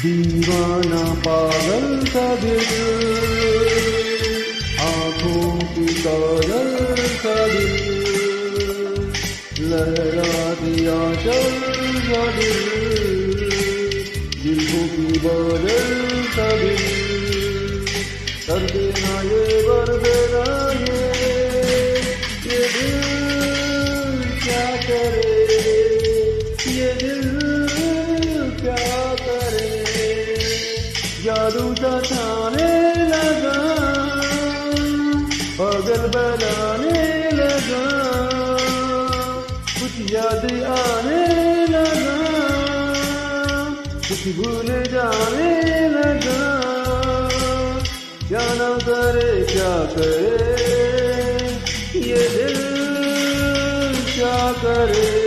दीवाना पागल सा दिल, आँखों की काजल सा दिल, लहरा दिया चल सा दिल, दिलों की बादल सा दिल, कर देना ये कर देना ये दिल क्या करे, ये दिल क्या करे, जादू सा छाने लगा, पागल बनाने लगा, कुछ याद आने लगा, कुछ भूल जाने लगा, क्या ना करे क्या करे, ये दिल क्या करे।